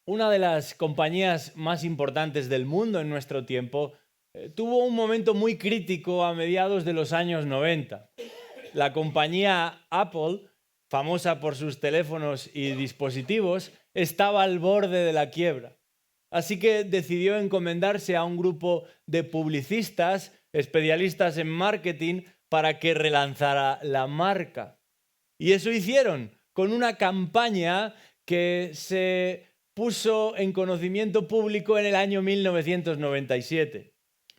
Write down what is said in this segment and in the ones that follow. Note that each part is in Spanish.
Una de las compañías más importantes del mundo en nuestro tiempo tuvo un momento muy crítico a mediados de los años 90. La compañía Apple, famosa por sus teléfonos y dispositivos, estaba al borde de la quiebra. Así que decidió encomendarse a un grupo de publicistas, especialistas en marketing, para que relanzara la marca. Y eso hicieron con una campaña que se puso en conocimiento público en el año 1997.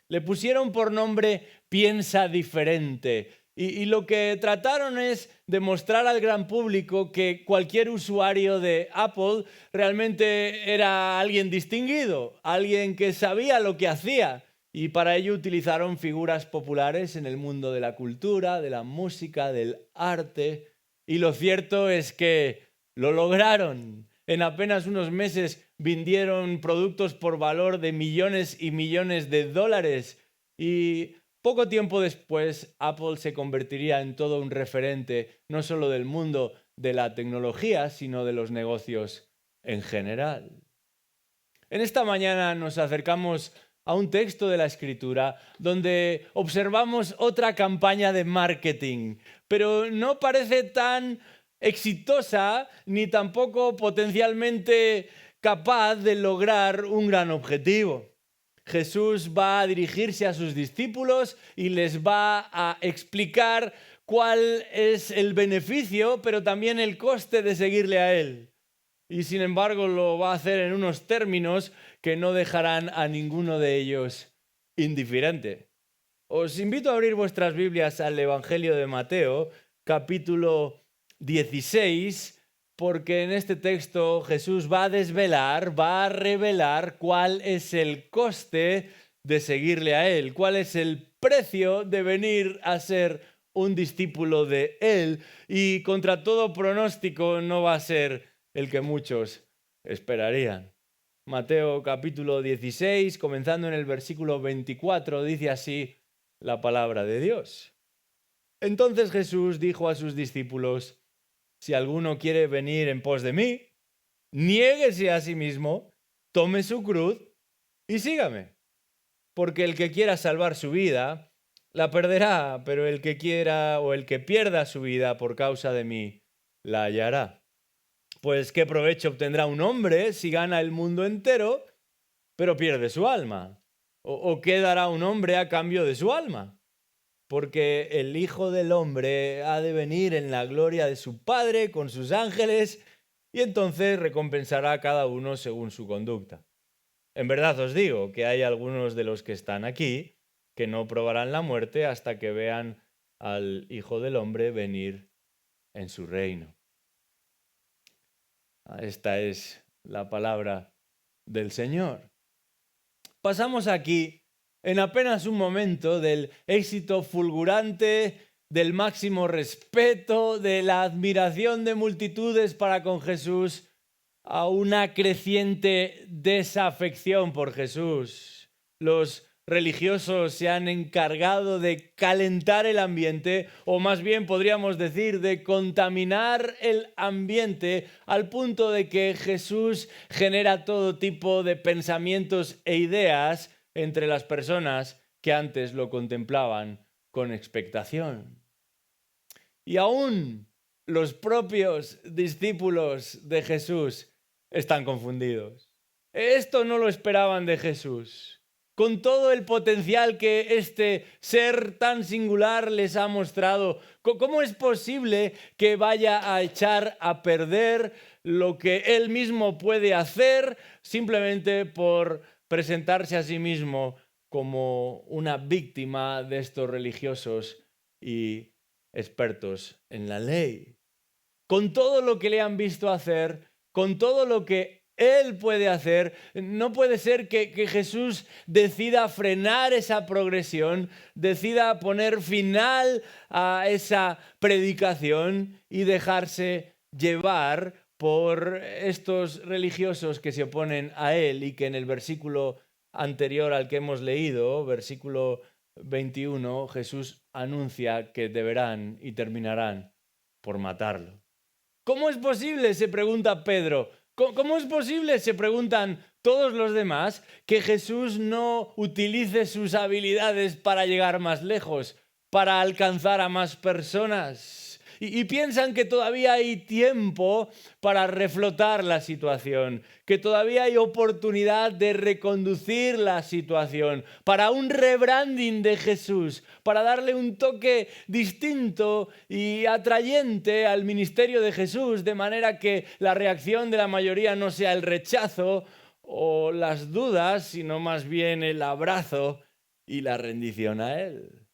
Le pusieron por nombre Piensa Diferente. Y lo que trataron es demostrar al gran público que cualquier usuario de Apple realmente era alguien distinguido, alguien que sabía lo que hacía. Y para ello utilizaron figuras populares en el mundo de la cultura, de la música, del arte. Y lo cierto es que lo lograron. En apenas unos meses vendieron productos por valor de millones y millones de dólares y poco tiempo después Apple se convertiría en todo un referente no solo del mundo de la tecnología, sino de los negocios en general. En esta mañana nos acercamos a un texto de la Escritura donde observamos otra campaña de marketing, pero no parece tan exitosa ni tampoco potencialmente capaz de lograr un gran objetivo. Jesús va a dirigirse a sus discípulos y les va a explicar cuál es el beneficio, pero también el coste de seguirle a Él. Y sin embargo lo va a hacer en unos términos que no dejarán a ninguno de ellos indiferente. Os invito a abrir vuestras Biblias al Evangelio de Mateo, capítulo 16, porque en este texto Jesús va a revelar cuál es el coste de seguirle a Él, cuál es el precio de venir a ser un discípulo de Él, y contra todo pronóstico no va a ser el que muchos esperarían. Mateo capítulo 16, comenzando en el versículo 24, dice así la palabra de Dios. Entonces Jesús dijo a sus discípulos: si alguno quiere venir en pos de mí, niéguese a sí mismo, tome su cruz y sígame. Porque el que quiera salvar su vida, la perderá, pero el que quiera o el que pierda su vida por causa de mí, la hallará. Pues qué provecho obtendrá un hombre si gana el mundo entero, pero pierde su alma. ¿O qué dará un hombre a cambio de su alma? Porque el Hijo del Hombre ha de venir en la gloria de su Padre con sus ángeles y entonces recompensará a cada uno según su conducta. En verdad os digo que hay algunos de los que están aquí que no probarán la muerte hasta que vean al Hijo del Hombre venir en su reino. Esta es la palabra del Señor. Pasamos aquí en apenas un momento del éxito fulgurante, del máximo respeto, de la admiración de multitudes para con Jesús, a una creciente desafección por Jesús. Los religiosos se han encargado de calentar el ambiente, o más bien podríamos decir de contaminar el ambiente, al punto de que Jesús genera todo tipo de pensamientos e ideas entre las personas que antes lo contemplaban con expectación. Y aún los propios discípulos de Jesús están confundidos. Esto no lo esperaban de Jesús. Con todo el potencial que este ser tan singular les ha mostrado, ¿cómo es posible que vaya a echar a perder lo que él mismo puede hacer simplemente por presentarse a sí mismo como una víctima de estos religiosos y expertos en la ley? Con todo lo que le han visto hacer, con todo lo que él puede hacer, no puede ser que Jesús decida frenar esa progresión, decida poner final a esa predicación y dejarse llevar por estos religiosos que se oponen a él y que en el versículo anterior al que hemos leído, versículo 21, Jesús anuncia que deberán y terminarán por matarlo. ¿Cómo es posible?, se pregunta Pedro. ¿Cómo es posible, se preguntan todos los demás, que Jesús no utilice sus habilidades para llegar más lejos, para alcanzar a más personas? Y piensan que todavía hay tiempo para reflotar la situación, que todavía hay oportunidad de reconducir la situación, para un rebranding de Jesús, para darle un toque distinto y atrayente al ministerio de Jesús, de manera que la reacción de la mayoría no sea el rechazo o las dudas, sino más bien el abrazo y la rendición a Él.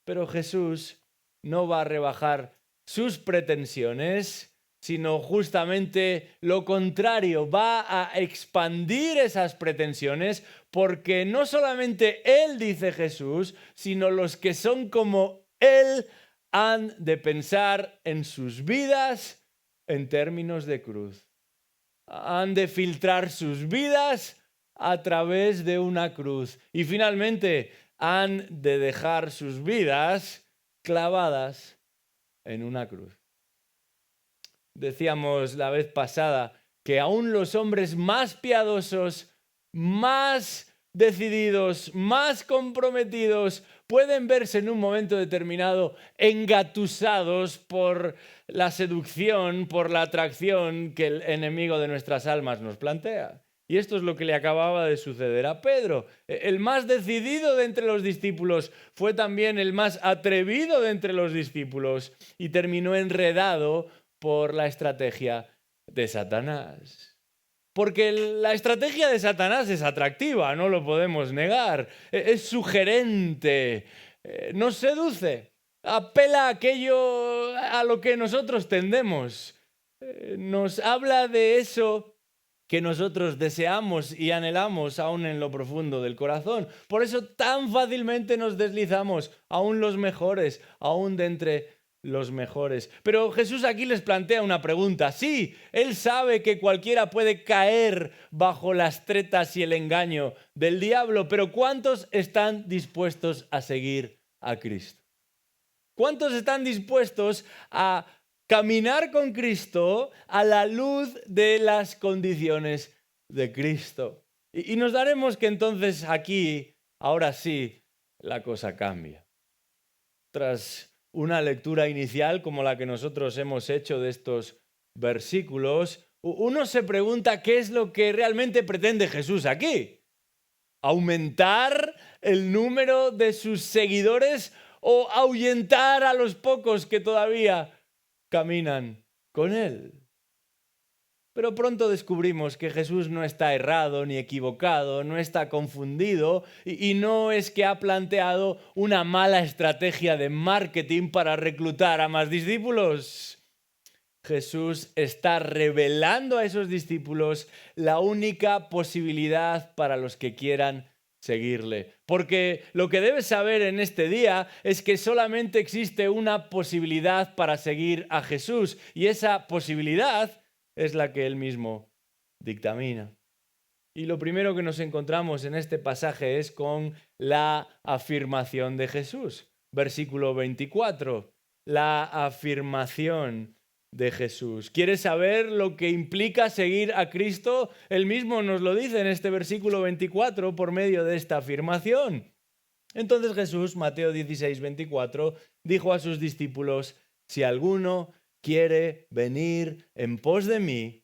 Pero Jesús no va a rebajar sus pretensiones, sino justamente lo contrario, va a expandir esas pretensiones, porque no solamente Él, dice Jesús, sino los que son como Él han de pensar en sus vidas en términos de cruz. Han de filtrar sus vidas a través de una cruz. Y finalmente han de dejar sus vidas clavadas en una cruz. Decíamos la vez pasada que aún los hombres más piadosos, más decididos, más comprometidos, pueden verse en un momento determinado engatusados por la seducción, por la atracción que el enemigo de nuestras almas nos plantea. Y esto es lo que le acababa de suceder a Pedro. El más decidido de entre los discípulos fue también el más atrevido de entre los discípulos y terminó enredado por la estrategia de Satanás. Porque la estrategia de Satanás es atractiva, no lo podemos negar. Es sugerente, nos seduce, apela a aquello a lo que nosotros tendemos. Nos habla de eso que nosotros deseamos y anhelamos aún en lo profundo del corazón. Por eso tan fácilmente nos deslizamos, aún los mejores, aún de entre los mejores. Pero Jesús aquí les plantea una pregunta. Sí, Él sabe que cualquiera puede caer bajo las tretas y el engaño del diablo, pero ¿cuántos están dispuestos a seguir a Cristo? ¿Cuántos están dispuestos a caminar con Cristo a la luz de las condiciones de Cristo? Y nos daremos que entonces aquí, ahora sí, la cosa cambia. Tras una lectura inicial como la que nosotros hemos hecho de estos versículos, uno se pregunta qué es lo que realmente pretende Jesús aquí. ¿Aumentar el número de sus seguidores o ahuyentar a los pocos que todavía caminan con Él? Pero pronto descubrimos que Jesús no está errado ni equivocado, no está confundido y no es que ha planteado una mala estrategia de marketing para reclutar a más discípulos. Jesús está revelando a esos discípulos la única posibilidad para los que quieran seguirle. Porque lo que debes saber en este día es que solamente existe una posibilidad para seguir a Jesús y esa posibilidad es la que Él mismo dictamina. Y lo primero que nos encontramos en este pasaje es con la afirmación de Jesús. Versículo 24, la afirmación de Jesús. ¿Quieres saber lo que implica seguir a Cristo? Él mismo nos lo dice en este versículo 24 por medio de esta afirmación. Entonces Jesús, Mateo 16, 24, dijo a sus discípulos: si alguno quiere venir en pos de mí,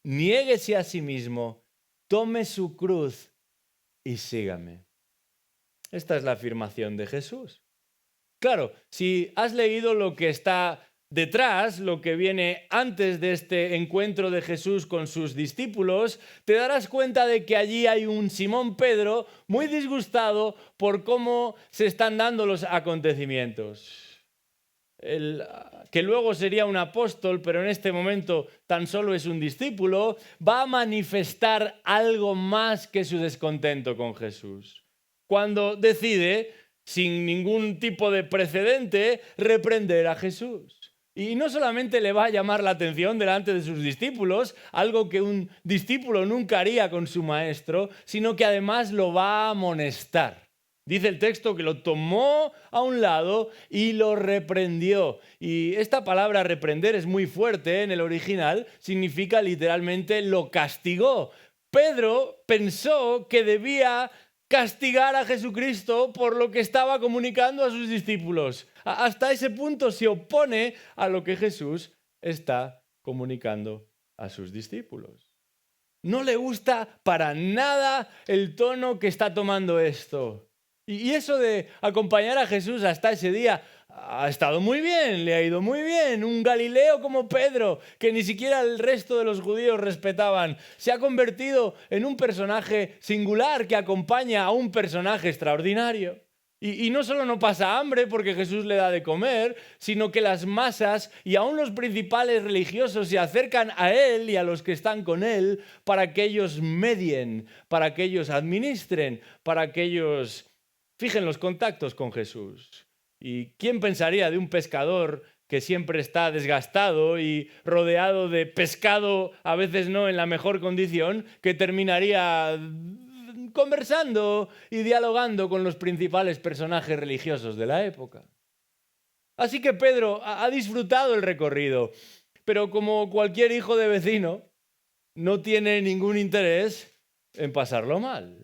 niéguese a sí mismo, tome su cruz y sígame. Esta es la afirmación de Jesús. Claro, si has leído lo que está detrás, lo que viene antes de este encuentro de Jesús con sus discípulos, te darás cuenta de que allí hay un Simón Pedro muy disgustado por cómo se están dando los acontecimientos. Que luego sería un apóstol, pero en este momento tan solo es un discípulo, va a manifestar algo más que su descontento con Jesús. Cuando decide, sin ningún tipo de precedente, reprender a Jesús. Y no solamente le va a llamar la atención delante de sus discípulos, algo que un discípulo nunca haría con su maestro, sino que además lo va a amonestar. Dice el texto que lo tomó a un lado y lo reprendió. Y esta palabra reprender es muy fuerte, en el original, significa literalmente lo castigó. Pedro pensó que debía castigar a Jesucristo por lo que estaba comunicando a sus discípulos. Hasta ese punto se opone a lo que Jesús está comunicando a sus discípulos. No le gusta para nada el tono que está tomando esto. Y eso de acompañar a Jesús hasta ese día ha estado muy bien, le ha ido muy bien. Un Galileo como Pedro, que ni siquiera el resto de los judíos respetaban, se ha convertido en un personaje singular que acompaña a un personaje extraordinario. Y no solo no pasa hambre porque Jesús le da de comer, sino que las masas y aún los principales religiosos se acercan a él y a los que están con él para que ellos medien, para que ellos administren, para que ellos fijen los contactos con Jesús. ¿Y quién pensaría de un pescador que siempre está desgastado y rodeado de pescado, a veces no en la mejor condición, que terminaría conversando y dialogando con los principales personajes religiosos de la época? Así que Pedro ha disfrutado el recorrido, pero como cualquier hijo de vecino, no tiene ningún interés en pasarlo mal.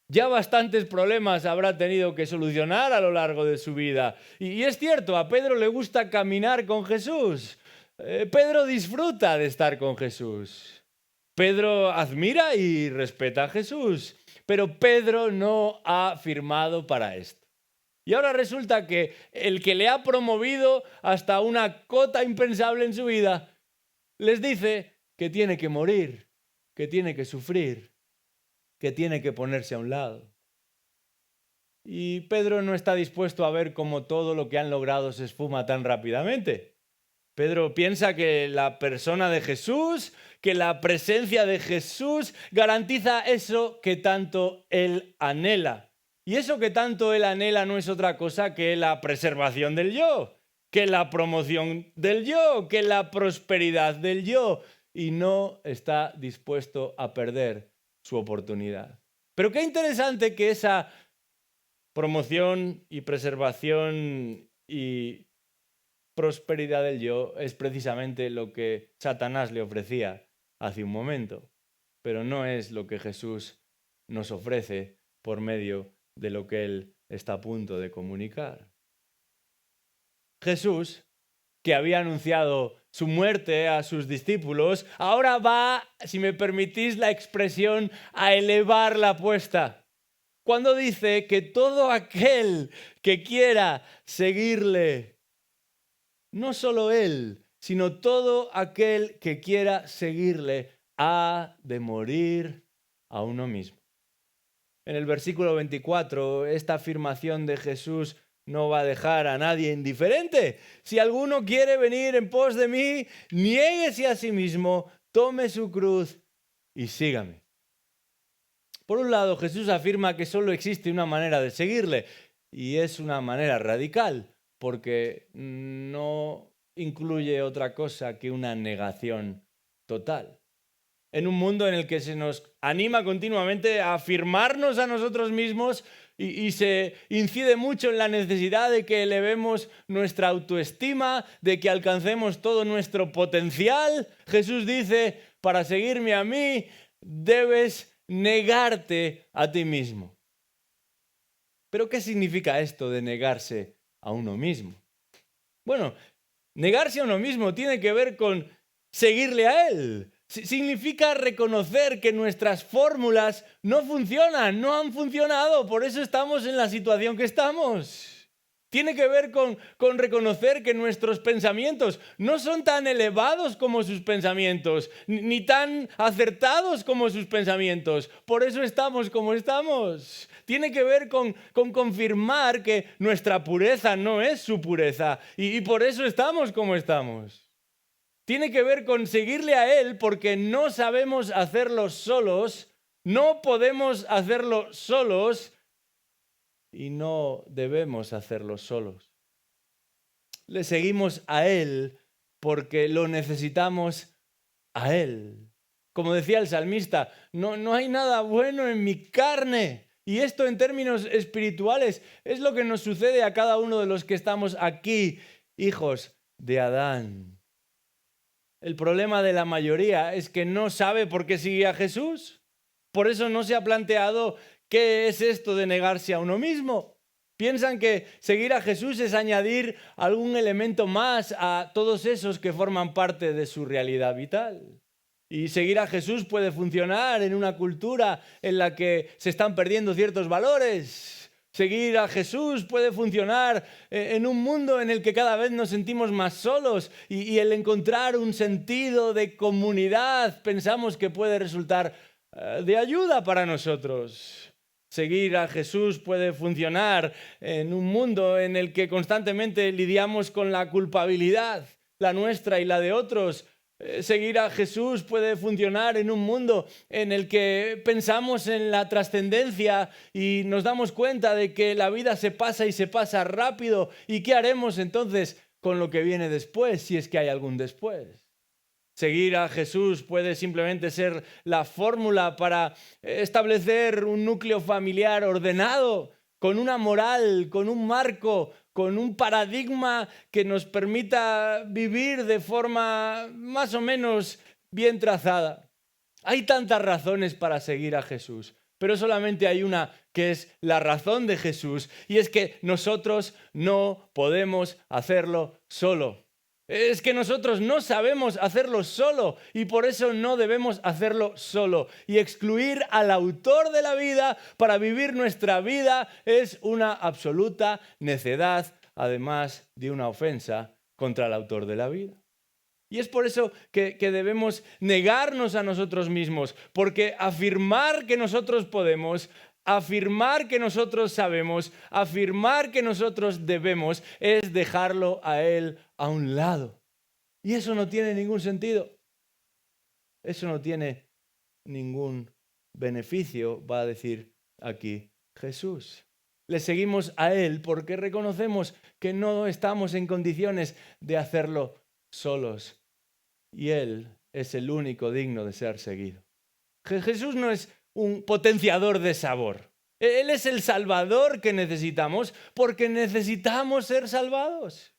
Ya bastantes problemas habrá tenido que solucionar a lo largo de su vida. Y es cierto, a Pedro le gusta caminar con Jesús. Pedro disfruta de estar con Jesús. Pedro admira y respeta a Jesús. Pero Pedro no ha firmado para esto. Y ahora resulta que el que le ha promovido hasta una cota impensable en su vida, les dice que tiene que morir, que tiene que sufrir, que tiene que ponerse a un lado. Y Pedro no está dispuesto a ver cómo todo lo que han logrado se esfuma tan rápidamente. Pedro piensa que la persona de Jesús, que la presencia de Jesús garantiza eso que tanto él anhela. Y eso que tanto él anhela no es otra cosa que la preservación del yo, que la promoción del yo, que la prosperidad del yo. Y no está dispuesto a perder su oportunidad. Pero qué interesante que esa promoción y preservación y prosperidad del yo es precisamente lo que Satanás le ofrecía hace un momento, pero no es lo que Jesús nos ofrece por medio de lo que Él está a punto de comunicar. Jesús, que había anunciado su muerte a sus discípulos, ahora va, si me permitís la expresión, a elevar la apuesta. Cuando dice que todo aquel que quiera seguirle, no solo él, sino todo aquel que quiera seguirle, ha de morir a uno mismo. En el versículo 24, esta afirmación de Jesús no va a dejar a nadie indiferente. Si alguno quiere venir en pos de mí, niéguese a sí mismo, tome su cruz y sígame. Por un lado, Jesús afirma que solo existe una manera de seguirle, y es una manera radical, porque no incluye otra cosa que una negación total. En un mundo en el que se nos anima continuamente a afirmarnos a nosotros mismos y se incide mucho en la necesidad de que elevemos nuestra autoestima, de que alcancemos todo nuestro potencial, Jesús dice, para seguirme a mí, debes negarte a ti mismo. ¿Pero qué significa esto de negarse a uno mismo? Bueno, negarse a uno mismo tiene que ver con seguirle a Él. Significa reconocer que nuestras fórmulas no funcionan, no han funcionado, por eso estamos en la situación que estamos. Tiene que ver con reconocer que nuestros pensamientos no son tan elevados como sus pensamientos, ni tan acertados como sus pensamientos. Por eso estamos como estamos. Tiene que ver con confirmar que nuestra pureza no es su pureza y por eso estamos como estamos. Tiene que ver con seguirle a Él porque no sabemos hacerlo solos, no podemos hacerlo solos y no debemos hacerlo solos. Le seguimos a Él porque lo necesitamos a Él. Como decía el salmista, no hay nada bueno en mi carne. Y esto en términos espirituales es lo que nos sucede a cada uno de los que estamos aquí, hijos de Adán. El problema de la mayoría es que no sabe por qué sigue a Jesús. Por eso no se ha planteado qué es esto de negarse a uno mismo. Piensan que seguir a Jesús es añadir algún elemento más a todos esos que forman parte de su realidad vital. Y seguir a Jesús puede funcionar en una cultura en la que se están perdiendo ciertos valores. Seguir a Jesús puede funcionar en un mundo en el que cada vez nos sentimos más solos y el encontrar un sentido de comunidad pensamos que puede resultar de ayuda para nosotros. Seguir a Jesús puede funcionar en un mundo en el que constantemente lidiamos con la culpabilidad, la nuestra y la de otros. Seguir a Jesús puede funcionar en un mundo en el que pensamos en la trascendencia y nos damos cuenta de que la vida se pasa y se pasa rápido. ¿Y qué haremos entonces con lo que viene después, si es que hay algún después? Seguir a Jesús puede simplemente ser la fórmula para establecer un núcleo familiar ordenado, con una moral, con un marco, con un paradigma que nos permita vivir de forma más o menos bien trazada. Hay tantas razones para seguir a Jesús, pero solamente hay una que es la razón de Jesús, y es que nosotros no podemos hacerlo solo. Es que nosotros no sabemos hacerlo solo y por eso no debemos hacerlo solo. Y excluir al autor de la vida para vivir nuestra vida es una absoluta necedad, además de una ofensa contra el autor de la vida. Y es por eso que debemos negarnos a nosotros mismos, porque afirmar que nosotros podemos, afirmar que nosotros sabemos, afirmar que nosotros debemos, es dejarlo a Él a un lado. Y eso no tiene ningún sentido. Eso no tiene ningún beneficio, va a decir aquí Jesús. Le seguimos a Él porque reconocemos que no estamos en condiciones de hacerlo solos. Y Él es el único digno de ser seguido. Jesús no es un potenciador de sabor. Él es el Salvador que necesitamos porque necesitamos ser salvados.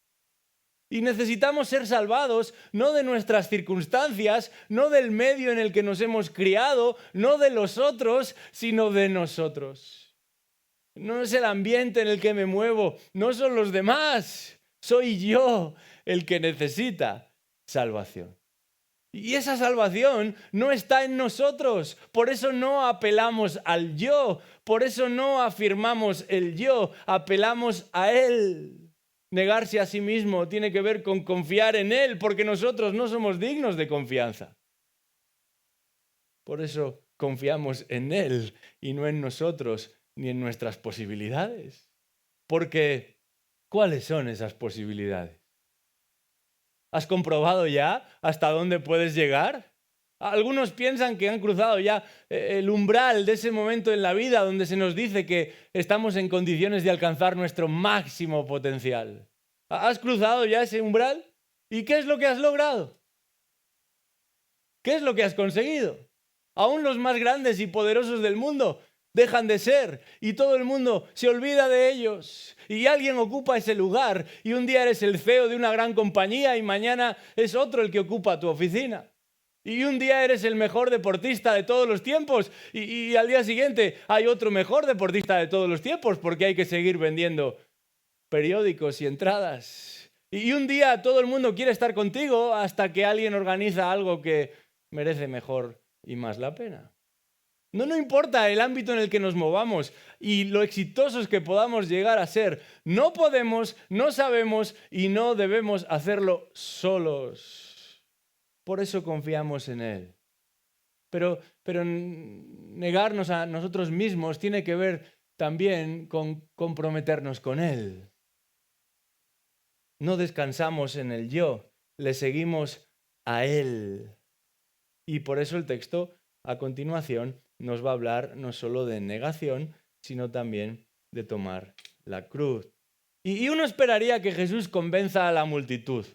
Y necesitamos ser salvados no de nuestras circunstancias, no del medio en el que nos hemos criado, no de los otros, sino de nosotros. No es el ambiente en el que me muevo, no son los demás, soy yo el que necesita salvación. Y esa salvación no está en nosotros, por eso no apelamos al yo, por eso no afirmamos el yo, apelamos a Él. Negarse a sí mismo tiene que ver con confiar en Él, porque nosotros no somos dignos de confianza. Por eso confiamos en Él y no en nosotros ni en nuestras posibilidades. Porque, ¿cuáles son esas posibilidades? ¿Has comprobado ya hasta dónde puedes llegar? Algunos piensan que han cruzado ya el umbral de ese momento en la vida donde se nos dice que estamos en condiciones de alcanzar nuestro máximo potencial. ¿Has cruzado ya ese umbral? ¿Y qué es lo que has logrado? ¿Qué es lo que has conseguido? Aún los más grandes y poderosos del mundo dejan de ser y todo el mundo se olvida de ellos y alguien ocupa ese lugar y un día eres el CEO de una gran compañía y mañana es otro el que ocupa tu oficina. Y un día eres el mejor deportista de todos los tiempos y al día siguiente hay otro mejor deportista de todos los tiempos porque hay que seguir vendiendo periódicos y entradas. Y un día todo el mundo quiere estar contigo hasta que alguien organiza algo que merece mejor y más la pena. No importa el ámbito en el que nos movamos y lo exitosos que podamos llegar a ser, no podemos, no sabemos y no debemos hacerlo solos. Por eso confiamos en Él. Pero negarnos a nosotros mismos tiene que ver también con comprometernos con Él. No descansamos en el yo, le seguimos a Él. Y por eso el texto a continuación nos va a hablar no solo de negación, sino también de tomar la cruz. Y uno esperaría que Jesús convenza a la multitud.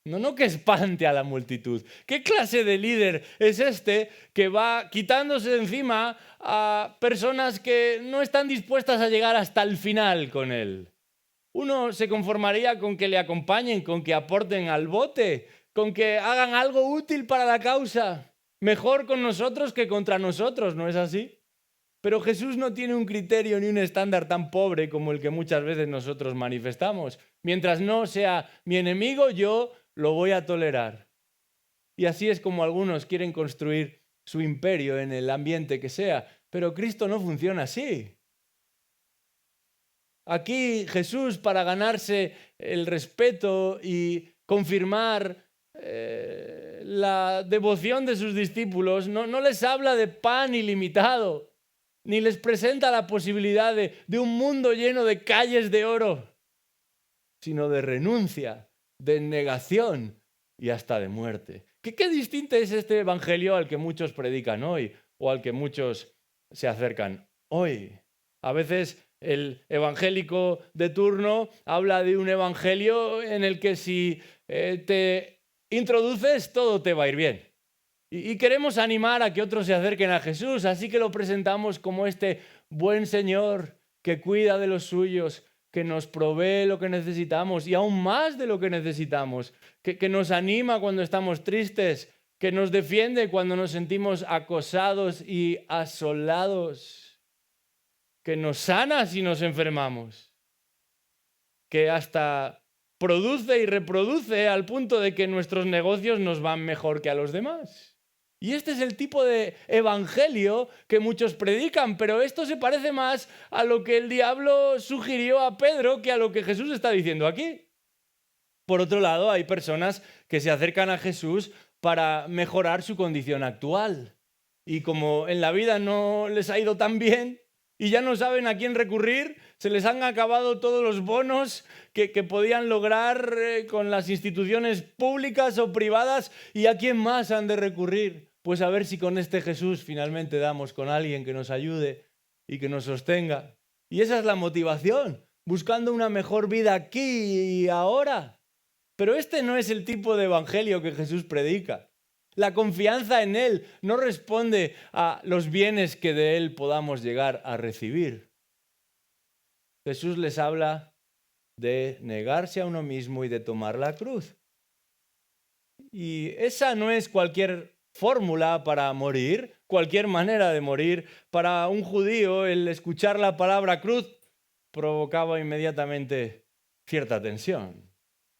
No que espante a la multitud. ¿Qué clase de líder es este que va quitándose de encima a personas que no están dispuestas a llegar hasta el final con él? Uno se conformaría con que le acompañen, con que aporten al bote, con que hagan algo útil para la causa. Mejor con nosotros que contra nosotros, ¿no es así? Pero Jesús no tiene un criterio ni un estándar tan pobre como el que muchas veces nosotros manifestamos. Mientras no sea mi enemigo, yo lo voy a tolerar. Y así es como algunos quieren construir su imperio en el ambiente que sea. Pero Cristo no funciona así. Aquí Jesús, para ganarse el respeto y confirmar la devoción de sus discípulos, no les habla de pan ilimitado, ni les presenta la posibilidad de un mundo lleno de calles de oro, sino de renuncia, de negación y hasta de muerte. ¿Qué distinto es este evangelio al que muchos predican hoy o al que muchos se acercan hoy? A veces el evangélico de turno habla de un evangelio en el que si te introduces todo te va a ir bien. Y queremos animar a que otros se acerquen a Jesús, así que lo presentamos como este buen Señor que cuida de los suyos, que nos provee lo que necesitamos y aún más de lo que necesitamos, que nos anima cuando estamos tristes, que nos defiende cuando nos sentimos acosados y asolados, que nos sana si nos enfermamos, que hasta produce y reproduce al punto de que nuestros negocios nos van mejor que a los demás. Y este es el tipo de evangelio que muchos predican, pero esto se parece más a lo que el diablo sugirió a Pedro que a lo que Jesús está diciendo aquí. Por otro lado, hay personas que se acercan a Jesús para mejorar su condición actual. Y como en la vida no les ha ido tan bien y ya no saben a quién recurrir, se les han acabado todos los bonos que podían lograr con las instituciones públicas o privadas, ¿y a quién más han de recurrir? Pues a ver si con este Jesús finalmente damos con alguien que nos ayude y que nos sostenga. Y esa es la motivación, buscando una mejor vida aquí y ahora. Pero este no es el tipo de evangelio que Jesús predica. La confianza en Él no responde a los bienes que de Él podamos llegar a recibir. Jesús les habla de negarse a uno mismo y de tomar la cruz. Y esa no es cualquier fórmula para morir, cualquier manera de morir. Para un judío, el escuchar la palabra cruz provocaba inmediatamente cierta tensión.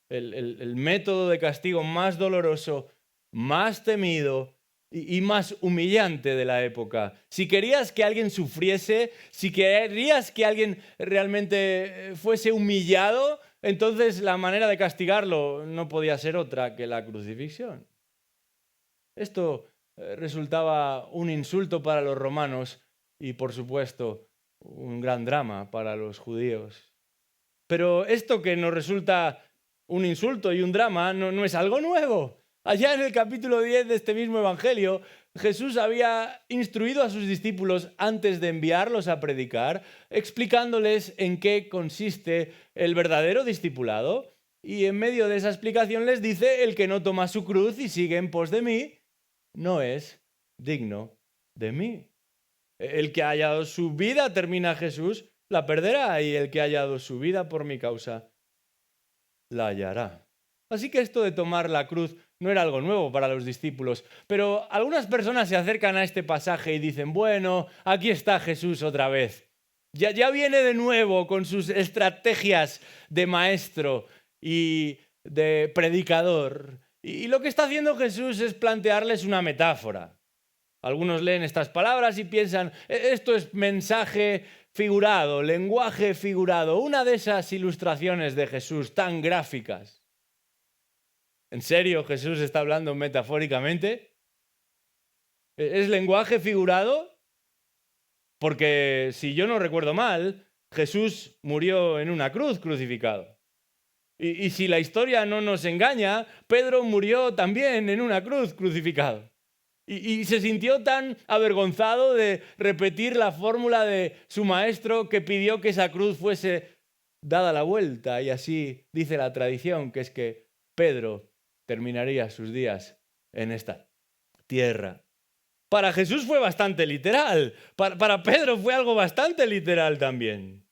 El método de castigo más doloroso, más temido y más humillante de la época. Si querías que alguien sufriese, si querías que alguien realmente fuese humillado, entonces la manera de castigarlo no podía ser otra que la crucifixión. Esto resultaba un insulto para los romanos y, por supuesto, un gran drama para los judíos. Pero esto que nos resulta un insulto y un drama no es algo nuevo. Allá en el capítulo 10 de este mismo evangelio, Jesús había instruido a sus discípulos antes de enviarlos a predicar, explicándoles en qué consiste el verdadero discipulado. Y en medio de esa explicación les dice: el que no toma su cruz y sigue en pos de mí, no es digno de mí. El que haya dado su vida, termina Jesús, la perderá, y el que haya dado su vida por mi causa, la hallará. Así que esto de tomar la cruz no era algo nuevo para los discípulos, pero algunas personas se acercan a este pasaje y dicen: bueno, aquí está Jesús otra vez. Ya viene de nuevo con sus estrategias de maestro y de predicador. Y lo que está haciendo Jesús es plantearles una metáfora. Algunos leen estas palabras y piensan: esto es mensaje figurado, lenguaje figurado, una de esas ilustraciones de Jesús tan gráficas. ¿En serio Jesús está hablando metafóricamente? ¿Es lenguaje figurado? Porque si yo no recuerdo mal, Jesús murió en una cruz crucificado. Y si la historia no nos engaña, Pedro murió también en una cruz crucificado. Y se sintió tan avergonzado de repetir la fórmula de su maestro que pidió que esa cruz fuese dada la vuelta. Y así dice la tradición, que es que Pedro terminaría sus días en esta tierra. Para Jesús fue bastante literal. Para Pedro fue algo bastante literal también.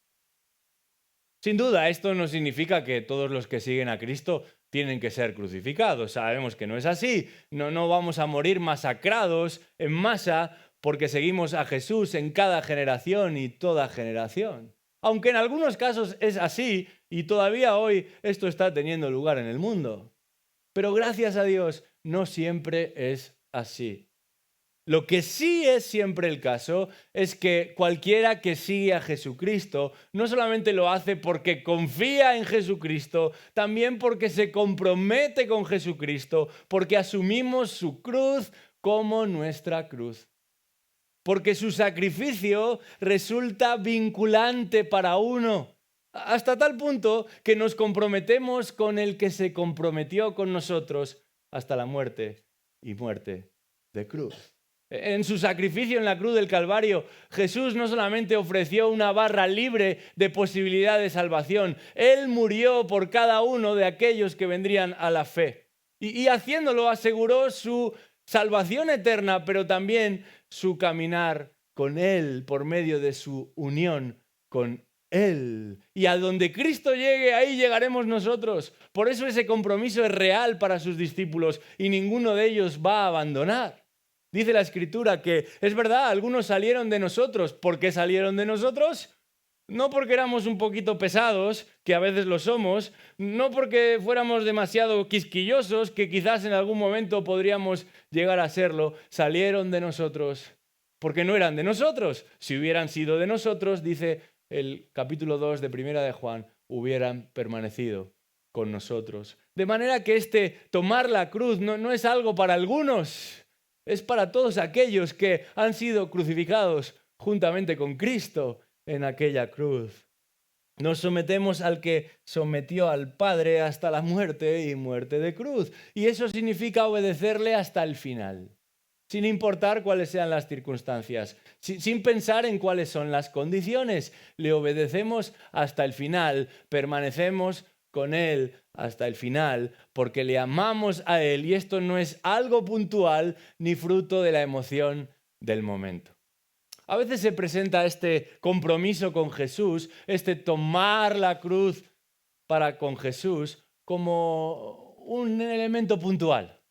Sin duda, esto no significa que todos los que siguen a Cristo tienen que ser crucificados. Sabemos que no es así. No vamos a morir masacrados en masa porque seguimos a Jesús en cada generación y toda generación. Aunque en algunos casos es así y todavía hoy esto está teniendo lugar en el mundo. Pero gracias a Dios no siempre es así. Lo que sí es siempre el caso es que cualquiera que sigue a Jesucristo no solamente lo hace porque confía en Jesucristo, también porque se compromete con Jesucristo, porque asumimos su cruz como nuestra cruz. Porque su sacrificio resulta vinculante para uno, hasta tal punto que nos comprometemos con el que se comprometió con nosotros hasta la muerte y muerte de cruz. En su sacrificio en la cruz del Calvario, Jesús no solamente ofreció una barra libre de posibilidad de salvación, Él murió por cada uno de aquellos que vendrían a la fe. Y haciéndolo aseguró su salvación eterna, pero también su caminar con Él por medio de su unión con Él. Y a donde Cristo llegue, ahí llegaremos nosotros. Por eso ese compromiso es real para sus discípulos y ninguno de ellos va a abandonar. Dice la Escritura que es verdad, algunos salieron de nosotros. ¿Por qué salieron de nosotros? No porque éramos un poquito pesados, que a veces lo somos, no porque fuéramos demasiado quisquillosos, que quizás en algún momento podríamos llegar a serlo. Salieron de nosotros porque no eran de nosotros. Si hubieran sido de nosotros, dice el capítulo 2 de Primera de Juan, hubieran permanecido con nosotros. De manera que tomar la cruz no es algo para algunos. Es para todos aquellos que han sido crucificados juntamente con Cristo en aquella cruz. Nos sometemos al que sometió al Padre hasta la muerte y muerte de cruz. Y eso significa obedecerle hasta el final, sin importar cuáles sean las circunstancias, sin pensar en cuáles son las condiciones. Le obedecemos hasta el final, permanecemos con Él hasta el final, porque le amamos a Él y esto no es algo puntual ni fruto de la emoción del momento. A veces se presenta este compromiso con Jesús, tomar la cruz con Jesús como un elemento puntual.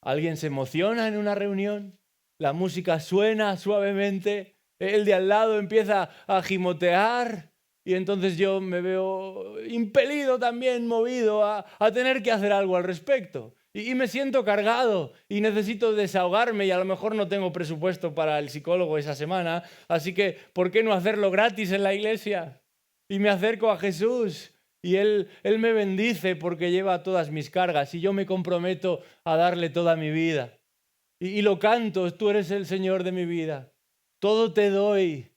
Alguien se emociona en una reunión, la música suena suavemente, el de al lado empieza a gimotear. Y entonces yo me veo impelido también, movido a tener que hacer algo al respecto. Y me siento cargado y necesito desahogarme y a lo mejor no tengo presupuesto para el psicólogo esa semana. Así que, ¿por qué no hacerlo gratis en la iglesia? Y me acerco a Jesús y Él me bendice porque lleva todas mis cargas y yo me comprometo a darle toda mi vida. Y lo canto, tú eres el Señor de mi vida. Todo te doy.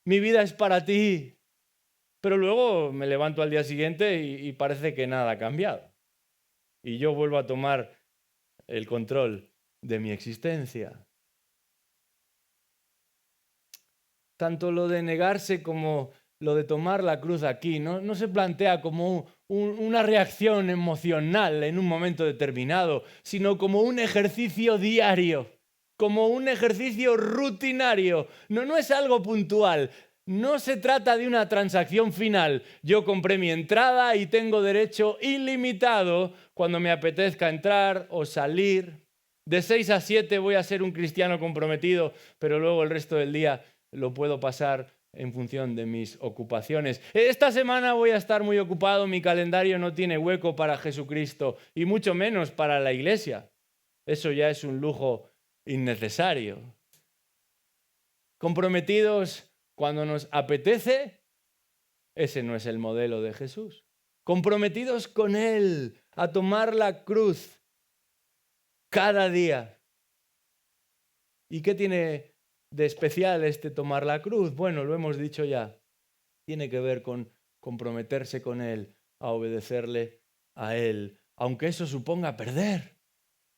Mi vida es para ti. Pero luego me levanto al día siguiente y parece que nada ha cambiado. Y yo vuelvo a tomar el control de mi existencia. Tanto lo de negarse como lo de tomar la cruz aquí no se plantea como una reacción emocional en un momento determinado, sino como un ejercicio diario, como un ejercicio rutinario. No es algo puntual. No se trata de una transacción final. Yo compré mi entrada y tengo derecho ilimitado cuando me apetezca entrar o salir. De 6 a 7 voy a ser un cristiano comprometido, pero luego el resto del día lo puedo pasar en función de mis ocupaciones. Esta semana voy a estar muy ocupado, mi calendario no tiene hueco para Jesucristo y mucho menos para la iglesia. Eso ya es un lujo innecesario. Comprometidos cuando nos apetece, ese no es el modelo de Jesús. Comprometidos con Él a tomar la cruz cada día. ¿Y qué tiene de especial tomar la cruz? Bueno, lo hemos dicho ya. Tiene que ver con comprometerse con Él, a obedecerle a Él, aunque eso suponga perder.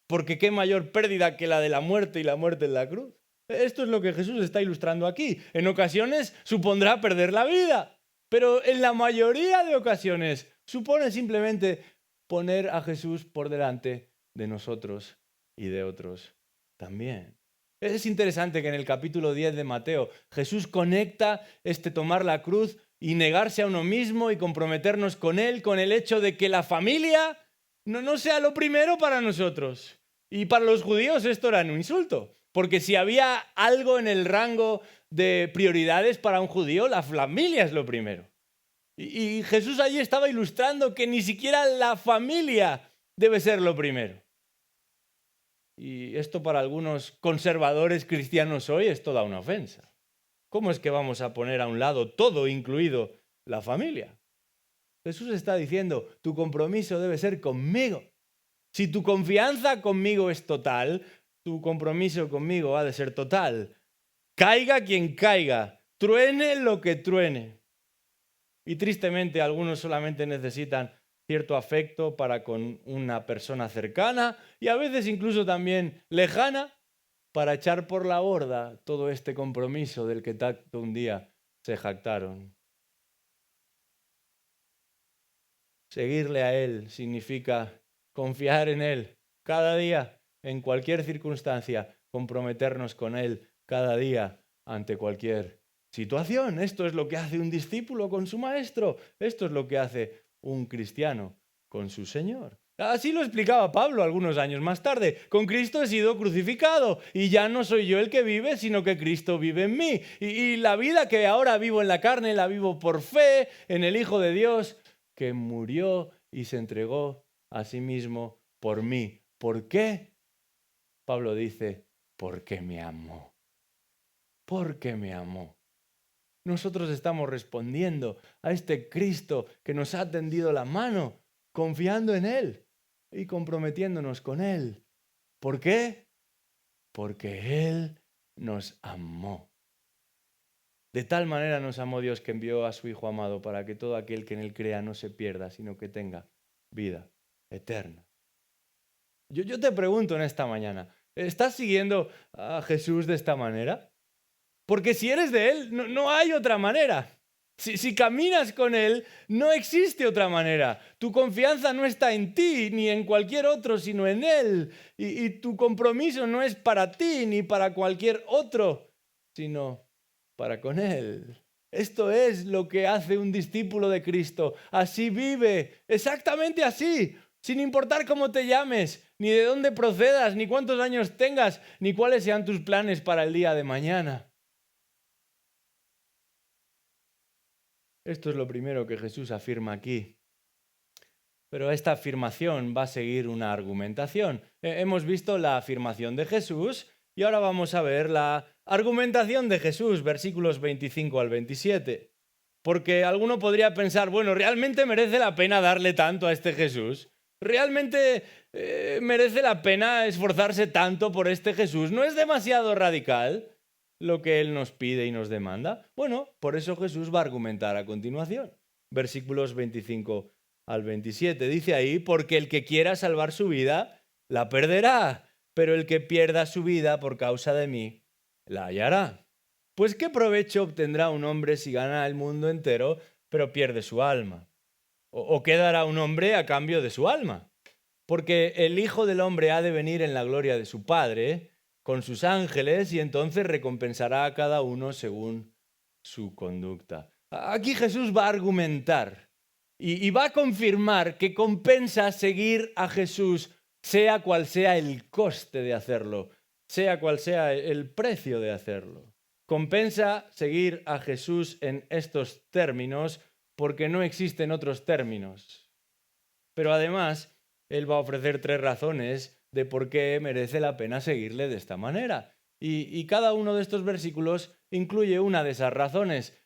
Porque qué mayor pérdida que la de la muerte y la muerte en la cruz. Esto es lo que Jesús está ilustrando aquí. En ocasiones supondrá perder la vida, pero en la mayoría de ocasiones supone simplemente poner a Jesús por delante de nosotros y de otros también. Es interesante que en el capítulo 10 de Mateo Jesús conecta tomar la cruz y negarse a uno mismo y comprometernos con Él, con el hecho de que la familia no sea lo primero para nosotros. Y para los judíos esto era un insulto, porque si había algo en el rango de prioridades para un judío, la familia es lo primero. Y Jesús allí estaba ilustrando que ni siquiera la familia debe ser lo primero. Y esto para algunos conservadores cristianos hoy es toda una ofensa. ¿Cómo es que vamos a poner a un lado todo, incluido la familia? Jesús está diciendo, tu compromiso debe ser conmigo. Si tu confianza conmigo es total, tu compromiso conmigo ha de ser total. Caiga quien caiga, truene lo que truene. Y tristemente algunos solamente necesitan cierto afecto para con una persona cercana y a veces incluso también lejana para echar por la borda todo este compromiso del que tanto un día se jactaron. Seguirle a Él significa confiar en Él cada día, en cualquier circunstancia, comprometernos con Él cada día ante cualquier situación. Esto es lo que hace un discípulo con su maestro. Esto es lo que hace un cristiano con su Señor. Así lo explicaba Pablo algunos años más tarde. Con Cristo he sido crucificado y ya no soy yo el que vive, sino que Cristo vive en mí. Y la vida que ahora vivo en la carne la vivo por fe en el Hijo de Dios que murió y se entregó a sí mismo por mí. ¿Por qué? Pablo dice, porque me amó. Porque me amó. Nosotros estamos respondiendo a este Cristo que nos ha tendido la mano, confiando en Él y comprometiéndonos con Él. ¿Por qué? Porque Él nos amó. De tal manera nos amó Dios que envió a su Hijo amado para que todo aquel que en Él crea no se pierda, sino que tenga vida eterna. Yo te pregunto en esta mañana, ¿estás siguiendo a Jesús de esta manera? Porque si eres de Él, no hay otra manera. Si caminas con Él, no existe otra manera. Tu confianza no está en ti ni en cualquier otro, sino en Él. Y tu compromiso no es para ti ni para cualquier otro, sino para con Él. Esto es lo que hace un discípulo de Cristo. Así vive, exactamente así, sin importar cómo te llames, ni de dónde procedas, ni cuántos años tengas, ni cuáles sean tus planes para el día de mañana. Esto es lo primero que Jesús afirma aquí. Pero esta afirmación va a seguir una argumentación. Hemos visto la afirmación de Jesús y ahora vamos a ver la argumentación de Jesús, versículos 25 al 27. Porque alguno podría pensar, bueno, ¿realmente merece la pena darle tanto a este Jesús? ¿Realmente merece la pena esforzarse tanto por este Jesús? ¿No es demasiado radical lo que Él nos pide y nos demanda? Bueno, por eso Jesús va a argumentar a continuación. Versículos 25 al 27. Dice ahí, porque el que quiera salvar su vida, la perderá, pero el que pierda su vida por causa de mí, la hallará. Pues ¿qué provecho obtendrá un hombre si gana el mundo entero, pero pierde su alma? ¿O qué dará un hombre a cambio de su alma? Porque el Hijo del Hombre ha de venir en la gloria de su Padre, con sus ángeles, y entonces recompensará a cada uno según su conducta. Aquí Jesús va a argumentar y va a confirmar que compensa seguir a Jesús, sea cual sea el coste de hacerlo, sea cual sea el precio de hacerlo. Compensa seguir a Jesús en estos términos porque no existen otros términos. Pero además, Él va a ofrecer 3 razones de por qué merece la pena seguirle de esta manera. Y cada uno de estos versículos incluye una de esas razones.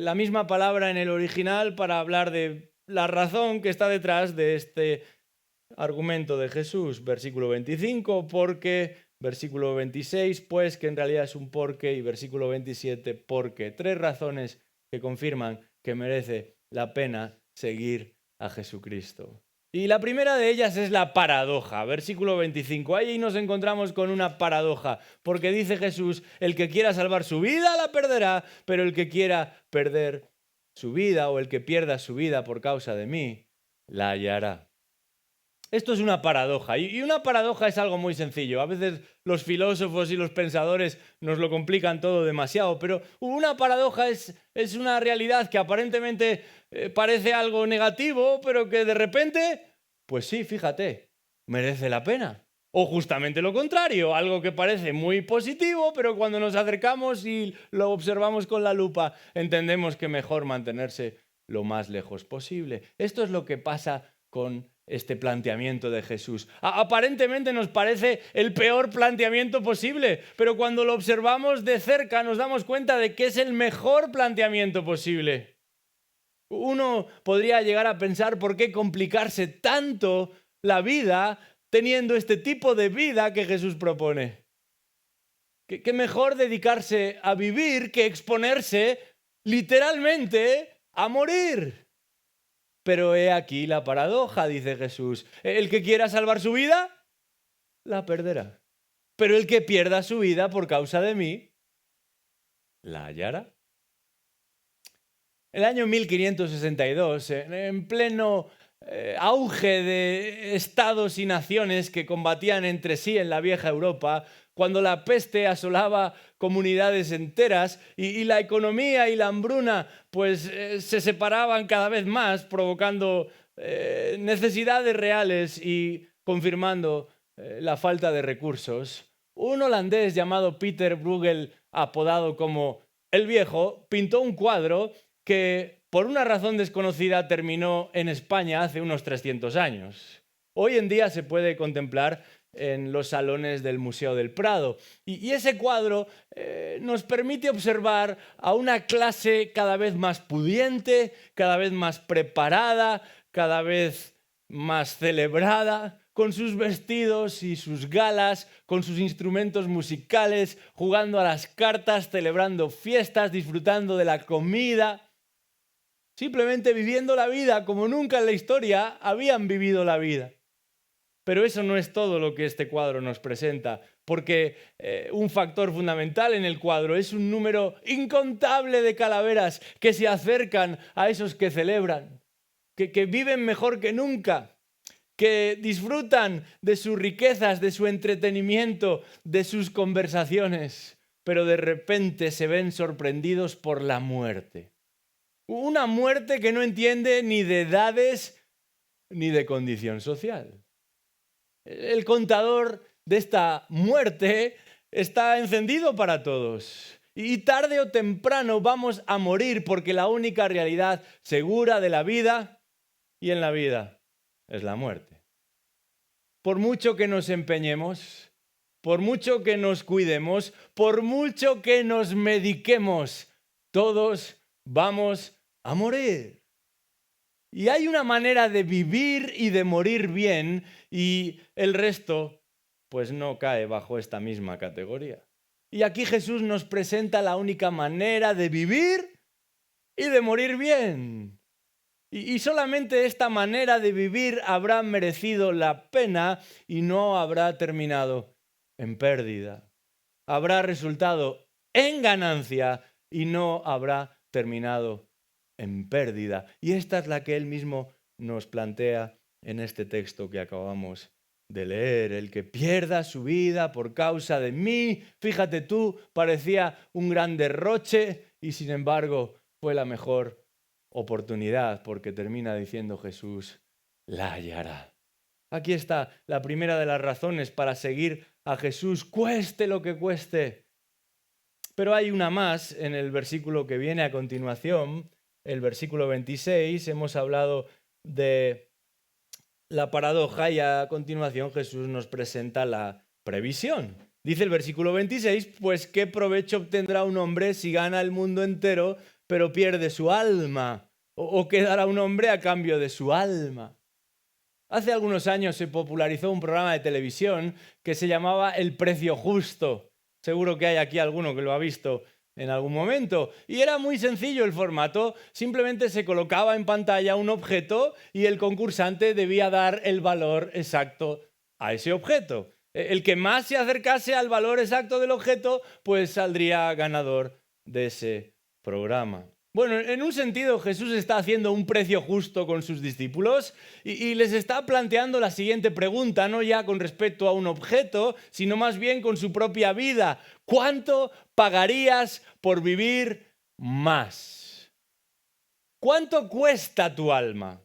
La misma palabra en el original para hablar de la razón que está detrás de este argumento de Jesús. Versículo 25, porque. Versículo 26, pues, que en realidad es un porque. Y versículo 27, porque. 3 razones que confirman que merece la pena seguir a Jesucristo. Y la primera de ellas es la paradoja, versículo 25. Ahí nos encontramos con una paradoja, porque dice Jesús, el que quiera salvar su vida la perderá, pero el que quiera perder su vida o el que pierda su vida por causa de mí, la hallará. Esto es una paradoja, y una paradoja es algo muy sencillo. A veces los filósofos y los pensadores nos lo complican todo demasiado, pero una paradoja es una realidad que aparentemente parece algo negativo, pero que de repente, pues sí, fíjate, merece la pena. O justamente lo contrario, algo que parece muy positivo, pero cuando nos acercamos y lo observamos con la lupa, entendemos que mejor mantenerse lo más lejos posible. Esto es lo que pasa con este planteamiento de Jesús. Aparentemente nos parece el peor planteamiento posible, pero cuando lo observamos de cerca nos damos cuenta de que es el mejor planteamiento posible. Uno podría llegar a pensar por qué complicarse tanto la vida teniendo este tipo de vida que Jesús propone. ¿Qué mejor dedicarse a vivir que exponerse literalmente a morir? Pero he aquí la paradoja, dice Jesús. El que quiera salvar su vida, la perderá. Pero el que pierda su vida por causa de mí, la hallará. El año 1562, en pleno auge de estados y naciones que combatían entre sí en la vieja Europa, cuando la peste asolaba comunidades enteras y la economía y la hambruna pues se separaban cada vez más, provocando necesidades reales y confirmando la falta de recursos, un holandés llamado Peter Bruegel, apodado como el Viejo, pintó un cuadro que por una razón desconocida terminó en España hace unos 300 años. Hoy en día se puede contemplar en los salones del Museo del Prado. Y ese cuadro nos permite observar a una clase cada vez más pudiente, cada vez más preparada, cada vez más celebrada, con sus vestidos y sus galas, con sus instrumentos musicales, jugando a las cartas, celebrando fiestas, disfrutando de la comida, simplemente viviendo la vida como nunca en la historia habían vivido la vida. Pero eso no es todo lo que este cuadro nos presenta, porque un factor fundamental en el cuadro es un número incontable de calaveras que se acercan a esos que celebran, que viven mejor que nunca, que disfrutan de sus riquezas, de su entretenimiento, de sus conversaciones, pero de repente se ven sorprendidos por la muerte. Una muerte que no entiende ni de edades ni de condición social. El contador de esta muerte está encendido para todos. Y tarde o temprano vamos a morir porque la única realidad segura de la vida y en la vida es la muerte. Por mucho que nos empeñemos, por mucho que nos cuidemos, por mucho que nos mediquemos, todos vamos a morir. Y hay una manera de vivir y de morir bien y el resto pues no cae bajo esta misma categoría. Y aquí Jesús nos presenta la única manera de vivir y de morir bien. Y solamente esta manera de vivir habrá merecido la pena y no habrá terminado en pérdida. Habrá resultado en ganancia y no habrá terminado en pérdida. Y esta es la que él mismo nos plantea en este texto que acabamos de leer. El que pierda su vida por causa de mí, fíjate tú, parecía un gran derroche y sin embargo fue la mejor oportunidad, porque termina diciendo Jesús, la hallará. Aquí está la primera de las razones para seguir a Jesús, cueste lo que cueste. Pero hay una más en el versículo que viene a continuación, el versículo 26. Hemos hablado de la paradoja y a continuación Jesús nos presenta la previsión. Dice el versículo 26, pues ¿qué provecho obtendrá un hombre si gana el mundo entero pero pierde su alma? ¿O qué dará un hombre a cambio de su alma? Hace algunos años se popularizó un programa de televisión que se llamaba El Precio Justo. Seguro que hay aquí alguno que lo ha visto en algún momento. Y era muy sencillo el formato. Simplemente se colocaba en pantalla un objeto y el concursante debía dar el valor exacto a ese objeto. El que más se acercase al valor exacto del objeto, pues saldría ganador de ese programa. Bueno, en un sentido Jesús está haciendo un precio justo con sus discípulos y les está planteando la siguiente pregunta, no ya con respecto a un objeto, sino más bien con su propia vida. ¿Cuánto pagarías por vivir más? ¿Cuánto cuesta tu alma?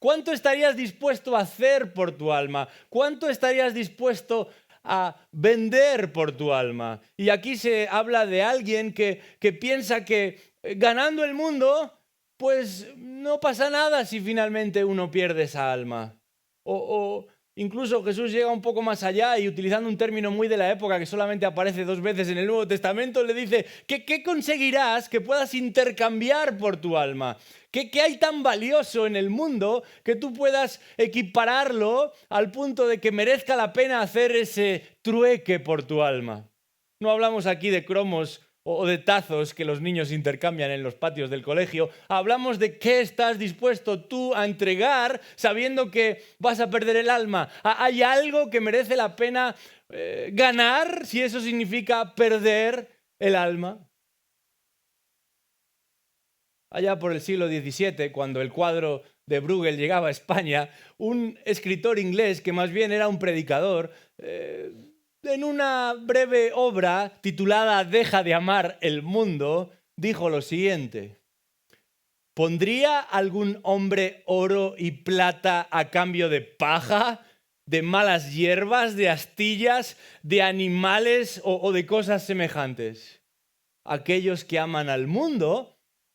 ¿Cuánto estarías dispuesto a hacer por tu alma? ¿Cuánto estarías dispuesto a vender por tu alma? Y aquí se habla de alguien que piensa que ganando el mundo, pues no pasa nada si finalmente uno pierde esa alma. O incluso Jesús llega un poco más allá y utilizando un término muy de la época que solamente aparece 2 veces en el Nuevo Testamento, le dice, ¿qué conseguirás que puedas intercambiar por tu alma? ¿Qué hay tan valioso en el mundo que tú puedas equipararlo al punto de que merezca la pena hacer ese trueque por tu alma? No hablamos aquí de cromos o de tazos que los niños intercambian en los patios del colegio. Hablamos de qué estás dispuesto tú a entregar sabiendo que vas a perder el alma. ¿Hay algo que merece la pena ganar si eso significa perder el alma? Allá por el siglo XVII, cuando el cuadro de Bruegel llegaba a España, un escritor inglés que más bien era un predicador, en una breve obra titulada Deja de amar el mundo, dijo lo siguiente: ¿pondría algún hombre oro y plata a cambio de paja, de malas hierbas, de astillas, de animales o de cosas semejantes? Aquellos que aman al mundo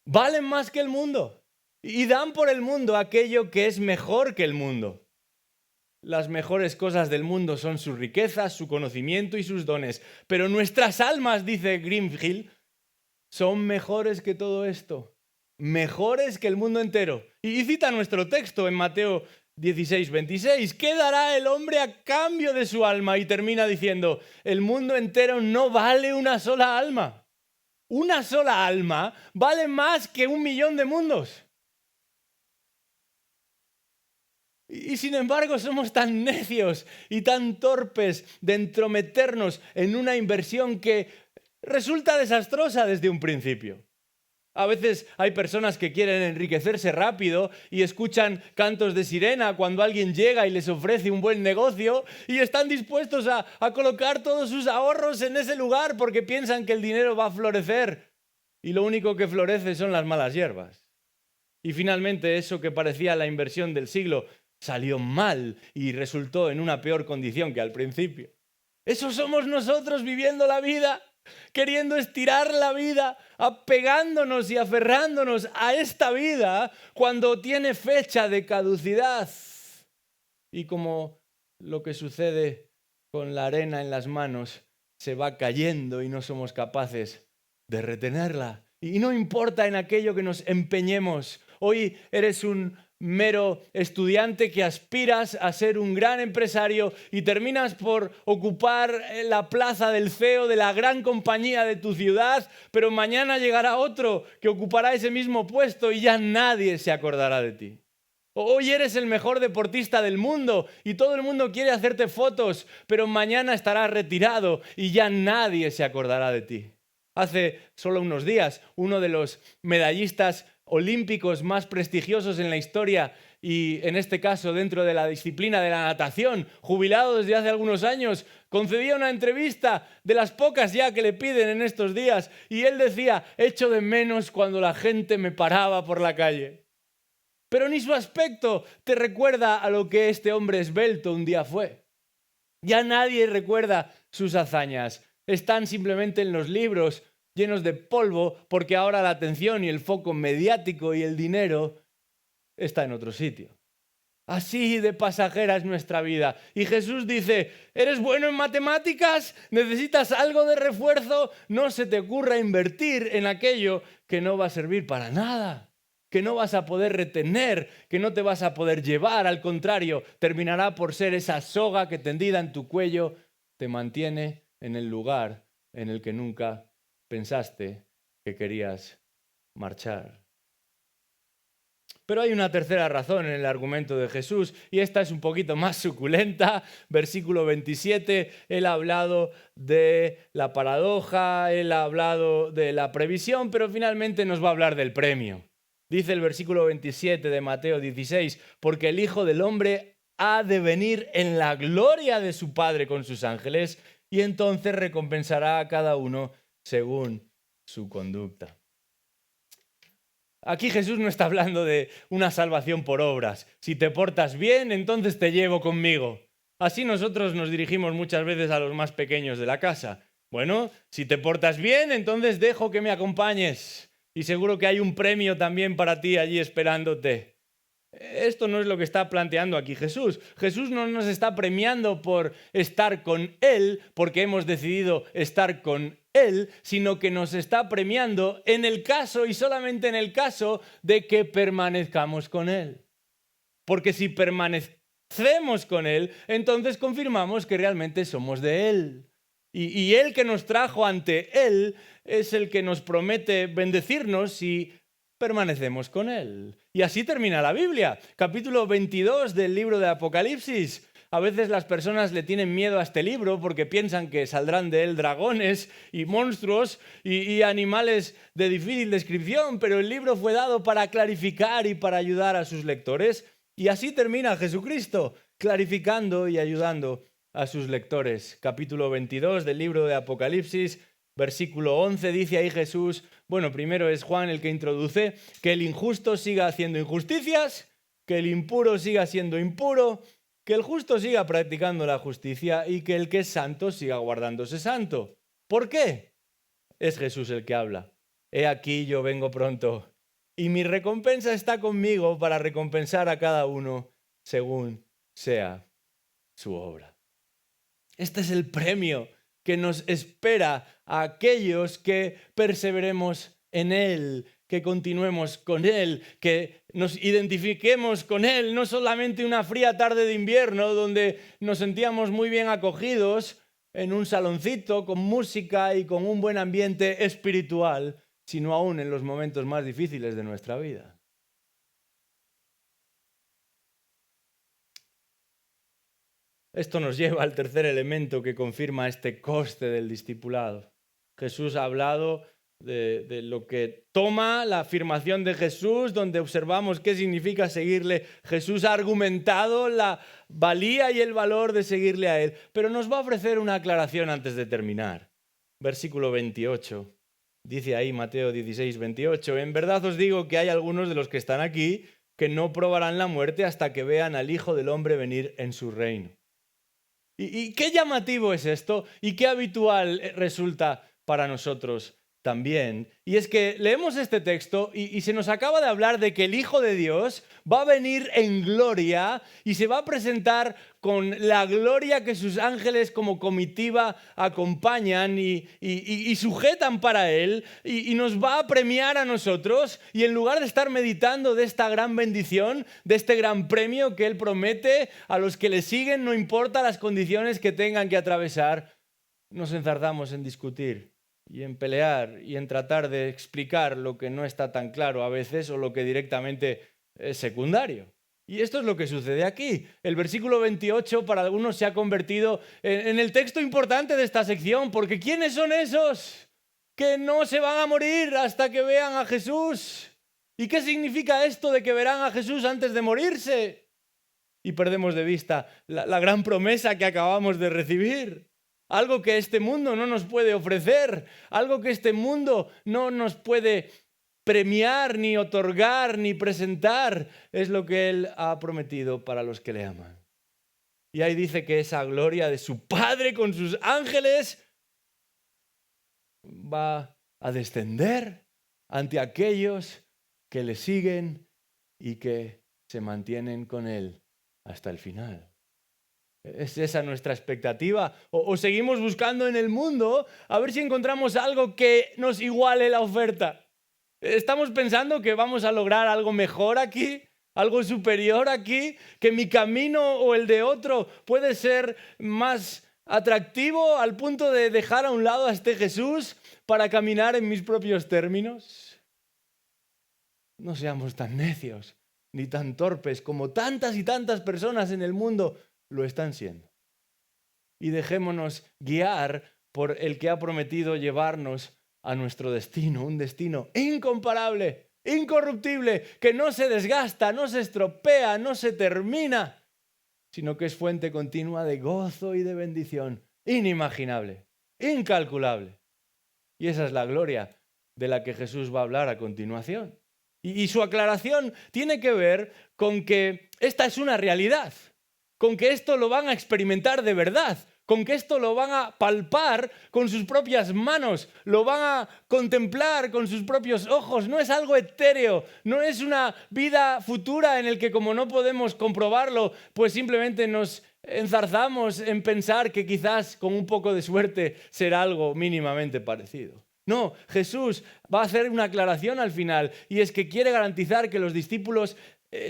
valen más que el mundo y dan por el mundo aquello que es mejor que el mundo. Las mejores cosas del mundo son sus riquezas, su conocimiento y sus dones. Pero nuestras almas, dice Grimhill, son mejores que todo esto. Mejores que el mundo entero. Y cita nuestro texto en Mateo 16:26. ¿Qué dará el hombre a cambio de su alma? Y termina diciendo, el mundo entero no vale una sola alma. Una sola alma vale más que 1.000.000 de mundos. Y sin embargo somos tan necios y tan torpes de entrometernos en una inversión que resulta desastrosa desde un principio. A veces hay personas que quieren enriquecerse rápido y escuchan cantos de sirena cuando alguien llega y les ofrece un buen negocio y están dispuestos a colocar todos sus ahorros en ese lugar porque piensan que el dinero va a florecer y lo único que florece son las malas hierbas. Y finalmente eso que parecía la inversión del siglo salió mal y resultó en una peor condición que al principio. Eso somos nosotros viviendo la vida, queriendo estirar la vida, apegándonos y aferrándonos a esta vida cuando tiene fecha de caducidad. Y como lo que sucede con la arena en las manos, se va cayendo y no somos capaces de retenerla. Y no importa en aquello que nos empeñemos. Hoy eres un mero estudiante que aspiras a ser un gran empresario y terminas por ocupar la plaza del CEO de la gran compañía de tu ciudad, pero mañana llegará otro que ocupará ese mismo puesto y ya nadie se acordará de ti. Hoy eres el mejor deportista del mundo y todo el mundo quiere hacerte fotos, pero mañana estarás retirado y ya nadie se acordará de ti. Hace solo unos días, uno de los medallistas olímpicos más prestigiosos en la historia y en este caso dentro de la disciplina de la natación, jubilado desde hace algunos años, concedía una entrevista de las pocas ya que le piden en estos días y él decía, echo de menos cuando la gente me paraba por la calle. Pero ni su aspecto te recuerda a lo que este hombre esbelto un día fue. Ya nadie recuerda sus hazañas. Están simplemente en los libros llenos de polvo porque ahora la atención y el foco mediático y el dinero está en otro sitio. Así de pasajera es nuestra vida. Y Jesús dice, ¿eres bueno en matemáticas? ¿Necesitas algo de refuerzo? No se te ocurra invertir en aquello que no va a servir para nada, que no vas a poder retener, que no te vas a poder llevar. Al contrario, terminará por ser esa soga que tendida en tu cuello te mantiene en el lugar en el que nunca pensaste que querías marchar. Pero hay una tercera razón en el argumento de Jesús y esta es un poquito más suculenta. Versículo 27, él ha hablado de la paradoja, él ha hablado de la previsión, pero finalmente nos va a hablar del premio. Dice el versículo 27 de Mateo 16, porque el Hijo del Hombre ha de venir en la gloria de su Padre con sus ángeles y entonces recompensará a cada uno según su conducta. Aquí Jesús no está hablando de una salvación por obras. Si te portas bien, entonces te llevo conmigo. Así nosotros nos dirigimos muchas veces a los más pequeños de la casa. Bueno, si te portas bien, entonces dejo que me acompañes. Y seguro que hay un premio también para ti allí esperándote. Esto no es lo que está planteando aquí Jesús. Jesús no nos está premiando por estar con Él, porque hemos decidido estar con Él, sino que nos está premiando en el caso y solamente en el caso de que permanezcamos con Él. Porque si permanecemos con Él, entonces confirmamos que realmente somos de Él. Y Él que nos trajo ante Él es el que nos promete bendecirnos si permanecemos con Él. Y así termina la Biblia. Capítulo 22 del libro de Apocalipsis. A veces las personas le tienen miedo a este libro porque piensan que saldrán de él dragones y monstruos y animales de difícil descripción, pero el libro fue dado para clarificar y para ayudar a sus lectores. Y así termina Jesucristo, clarificando y ayudando a sus lectores. Capítulo 22 del libro de Apocalipsis. Versículo 11 dice ahí Jesús, bueno, primero es Juan el que introduce, que el injusto siga haciendo injusticias, que el impuro siga siendo impuro, que el justo siga practicando la justicia y que el que es santo siga guardándose santo. ¿Por qué? Es Jesús el que habla. He aquí yo vengo pronto y mi recompensa está conmigo para recompensar a cada uno según sea su obra. Este es el premio que nos espera a aquellos que perseveremos en Él, que continuemos con Él, que nos identifiquemos con Él, no solamente una fría tarde de invierno donde nos sentíamos muy bien acogidos en un saloncito con música y con un buen ambiente espiritual, sino aún en los momentos más difíciles de nuestra vida. Esto nos lleva al tercer elemento que confirma este coste del discipulado. Jesús ha hablado de lo que toma la afirmación de Jesús, donde observamos qué significa seguirle. Jesús ha argumentado la valía y el valor de seguirle a Él, pero nos va a ofrecer una aclaración antes de terminar. Versículo 28. Dice ahí Mateo 16, 28. En verdad os digo que hay algunos de los que están aquí que no probarán la muerte hasta que vean al Hijo del Hombre venir en su reino. ¿Y qué llamativo es esto? ¿Y qué habitual resulta para nosotros también? Y es que leemos este texto y se nos acaba de hablar de que el Hijo de Dios va a venir en gloria y se va a presentar con la gloria que sus ángeles como comitiva acompañan y sujetan para Él y nos va a premiar a nosotros. Y en lugar de estar meditando de esta gran bendición, de este gran premio que Él promete a los que le siguen, no importa las condiciones que tengan que atravesar, nos enzarzamos en discutir y en pelear y en tratar de explicar lo que no está tan claro a veces o lo que directamente es secundario. Y esto es lo que sucede aquí. El versículo 28 para algunos se ha convertido en el texto importante de esta sección, porque ¿quiénes son esos que no se van a morir hasta que vean a Jesús? ¿Y qué significa esto de que verán a Jesús antes de morirse? Y perdemos de vista la gran promesa que acabamos de recibir. Algo que este mundo no nos puede ofrecer, algo que este mundo no nos puede premiar, ni otorgar, ni presentar, es lo que Él ha prometido para los que le aman. Y ahí dice que esa gloria de su Padre con sus ángeles va a descender ante aquellos que le siguen y que se mantienen con Él hasta el final. ¿Es esa nuestra expectativa? ¿O seguimos buscando en el mundo a ver si encontramos algo que nos iguale la oferta? ¿Estamos pensando que vamos a lograr algo mejor aquí? ¿Algo superior aquí? ¿Que mi camino o el de otro puede ser más atractivo al punto de dejar a un lado a este Jesús para caminar en mis propios términos? No seamos tan necios. ni tan torpes como tantas y tantas personas en el mundo lo están siendo. Y dejémonos guiar por el que ha prometido llevarnos a nuestro destino, un destino incomparable, incorruptible, que no se desgasta, no se estropea, no se termina, sino que es fuente continua de gozo y de bendición, inimaginable, incalculable. Y esa es la gloria de la que Jesús va a hablar a continuación. Y su aclaración tiene que ver con que esta es una realidad, con que esto lo van a experimentar de verdad, con que esto lo van a palpar con sus propias manos, lo van a contemplar con sus propios ojos. No es algo etéreo, no es una vida futura en el que como no podemos comprobarlo, pues simplemente nos enzarzamos en pensar que quizás con un poco de suerte será algo mínimamente parecido. No, Jesús va a hacer una aclaración al final, y es que quiere garantizar que los discípulos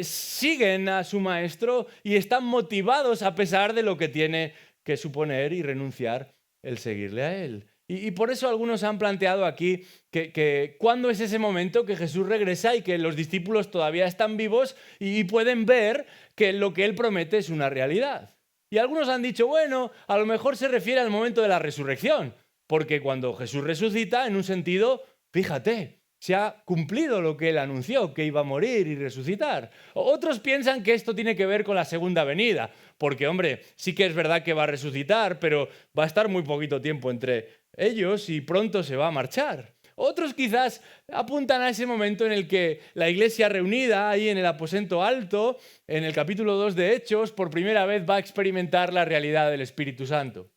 siguen a su maestro y están motivados a pesar de lo que tiene que suponer y renunciar el seguirle a él. Y por eso algunos han planteado aquí que ¿cuándo es ese momento que Jesús regresa y que los discípulos todavía están vivos y pueden ver que lo que él promete es una realidad? Y algunos han dicho, bueno, a lo mejor se refiere al momento de la resurrección, porque cuando Jesús resucita, en un sentido, fíjate, se ha cumplido lo que él anunció, que iba a morir y resucitar. Otros piensan que esto tiene que ver con la segunda venida, porque, hombre, sí que es verdad que va a resucitar, pero va a estar muy poquito tiempo entre ellos y pronto se va a marchar. Otros quizás apuntan a ese momento en el que la iglesia reunida ahí en el aposento alto, en el capítulo 2 de Hechos, por primera vez va a experimentar la realidad del Espíritu Santo.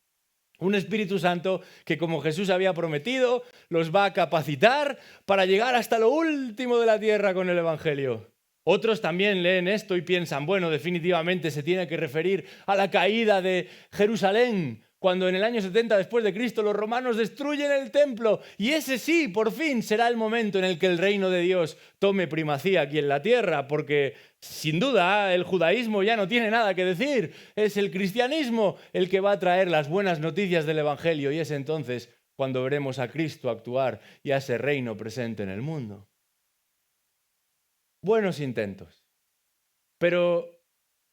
Un Espíritu Santo que, como Jesús había prometido, los va a capacitar para llegar hasta lo último de la tierra con el Evangelio. Otros también leen esto y piensan, bueno, definitivamente se tiene que referir a la caída de Jerusalén, cuando en el año 70 después de Cristo los romanos destruyen el templo. Y ese sí, por fin, será el momento en el que el reino de Dios tome primacía aquí en la tierra, porque sin duda el judaísmo ya no tiene nada que decir. Es el cristianismo el que va a traer las buenas noticias del Evangelio, y es entonces cuando veremos a Cristo actuar y a ese reino presente en el mundo. Buenos intentos. Pero